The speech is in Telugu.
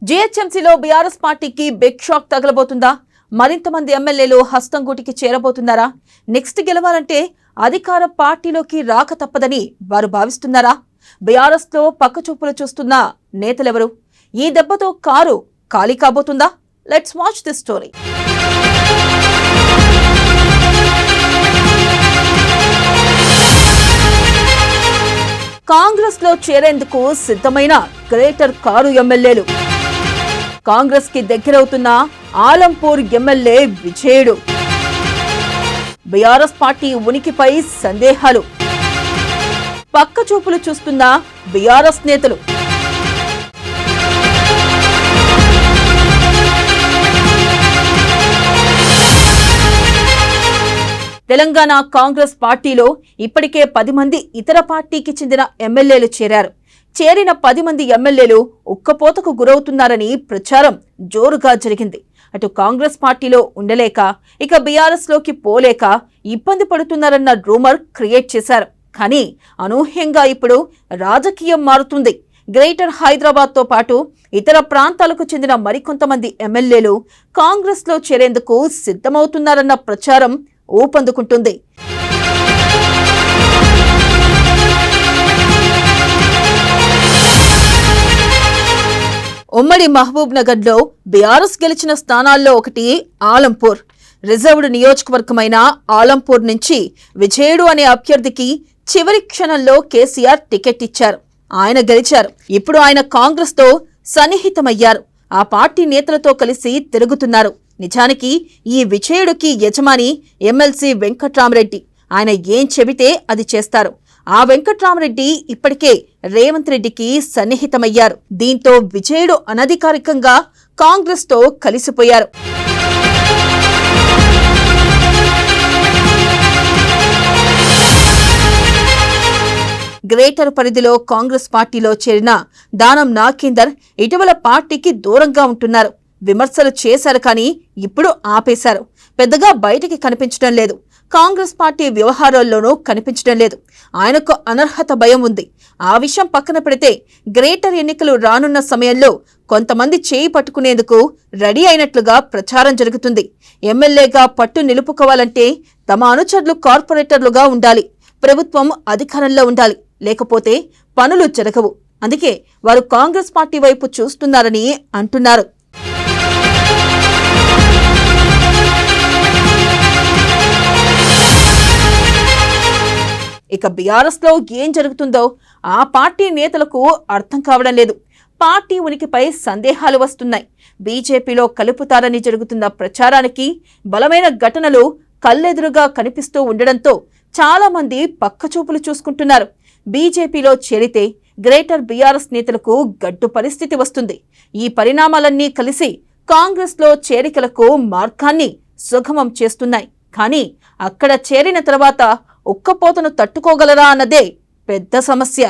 జీహెచ్ఎంసీలో బీఆర్ఎస్ పార్టీకి బిగ్ షాక్ తగలబోతుందా? మరింత మంది ఎమ్మెల్యేలు హస్తంగూటికి చేరబోతున్నారా? నెక్స్ట్ గెలవాలంటే అధికార పార్టీలోకి రాక తప్పదని వారు భావిస్తున్నారా? బీఆర్ఎస్ లో పక్కచూపులు చూస్తున్న నేతలెవరు? ఈ దెబ్బతో కారు ఖాళీ కాబోతుందా? Let's watch this story. Congress లో చేరేందుకు సిద్ధమైన గ్రేటర్ కారు ఎమ్మెల్యేలు. కాంగ్రెస్ కి దగ్గరవుతున్న ఆలంపూర్ ఎమ్మెల్యే విజయుడు. బీఆర్ఎస్ పార్టీ ఉనికిపై సందేహాలు. పక్క చూపులు చూస్తున్న బీఆర్ఎస్ నేతలు. తెలంగాణ కాంగ్రెస్ పార్టీలో ఇప్పటికే 10 మంది ఇతర పార్టీకి చెందిన ఎమ్మెల్యేలు చేరారు. చేరిన 10 మంది ఎమ్మెల్యేలు ఉక్కపోతకు గురవుతున్నారని ప్రచారం జోరుగా జరిగింది. అటు కాంగ్రెస్ పార్టీలో ఉండలేక ఇక బీఆర్ఎస్ లోకి పోలేక ఇబ్బంది పడుతున్నారన్న రూమర్ క్రియేట్ చేశారు. కానీ అనూహ్యంగా ఇప్పుడు రాజకీయం మారుతుంది. గ్రేటర్ హైదరాబాద్ తో పాటు ఇతర ప్రాంతాలకు చెందిన మరికొంతమంది ఎమ్మెల్యేలు కాంగ్రెస్ లో చేరేందుకు సిద్ధమవుతున్నారన్న ప్రచారం ఊపందుకుంటుంది. ఉమ్మడి మహబూబ్ నగర్ లో బీఆర్ఎస్ గెలిచిన స్థానాల్లో ఒకటి ఆలంపూర్. రిజర్వ్డ్ నియోజకవర్గమైన ఆలంపూర్ నుంచి విజయుడు అనే అభ్యర్థికి చివరి క్షణంలో కేసీఆర్ టికెట్ ఇచ్చారు. ఆయన గెలిచారు. ఇప్పుడు ఆయన కాంగ్రెస్ తో సన్నిహితమయ్యారు. ఆ పార్టీ నేతలతో కలిసి తిరుగుతున్నారు. నిజానికి ఈ విజయుడికి యజమాని ఎమ్మెల్సీ వెంకట్రామరెడ్డి. ఆయన ఏం చెబితే అది చేస్తారు. ఆ వెంకట్రామరెడ్డి ఇప్పటికే రేవంత్ రెడ్డికి సన్నిహితమయ్యారు. దీంతో విజయుడు అనధికారికంగా కాంగ్రెస్ తో కలిసిపోయారు. గ్రేటర్ పరిధిలో కాంగ్రెస్ పార్టీలో చేరిన దానం నాగేందర్ ఇటీవల పార్టీకి దూరంగా ఉంటున్నారు. విమర్శలు చేశారు కానీ ఇప్పుడు ఆపేశారు. పెద్దగా బయటికి కనిపించడం లేదు. కాంగ్రెస్ పార్టీ వ్యవహారాల్లోనూ కనిపించడం లేదు. ఆయనకు అనర్హత భయం ఉంది. ఆ విషయం పక్కన పెడితే గ్రేటర్ ఎన్నికలు రానున్న సమయంలో కొంతమంది చేయి పట్టుకునేందుకు రెడీ అయినట్లుగా ప్రచారం జరుగుతుంది. ఎమ్మెల్యేగా పట్టు నిలుపుకోవాలంటే తమ అనుచరులు కార్పొరేటర్లుగా ఉండాలి. ప్రభుత్వం అధికారంలో ఉండాలి. లేకపోతే పనులు జరగవు. అందుకే వారు కాంగ్రెస్ పార్టీ వైపు చూస్తున్నారని అంటున్నారు. ఇక బీఆర్ఎస్ లో ఏం జరుగుతుందో ఆ పార్టీ నేతలకు అర్థం కావడం లేదు. పార్టీ ఉనికిపై సందేహాలు వస్తున్నాయి. బీజేపీలో కలుపుతారని జరుగుతున్న ప్రచారానికి బలమైన ఘటనలు కళ్ళెదురుగా కనిపిస్తూ ఉండడంతో చాలా మంది పక్కచూపులు చూసుకుంటున్నారు. బీజేపీలో చేరితే గ్రేటర్ బీఆర్ఎస్ నేతలకు గడ్డు పరిస్థితి వస్తుంది. ఈ పరిణామాలన్నీ కలిసి కాంగ్రెస్ లో చేరికలకు మార్గాన్ని సుగమం చేస్తున్నాయి. కానీ అక్కడ చేరిన తర్వాత ఉక్కపోతను తట్టుకోగలరా అన్నదే పెద్ద సమస్య.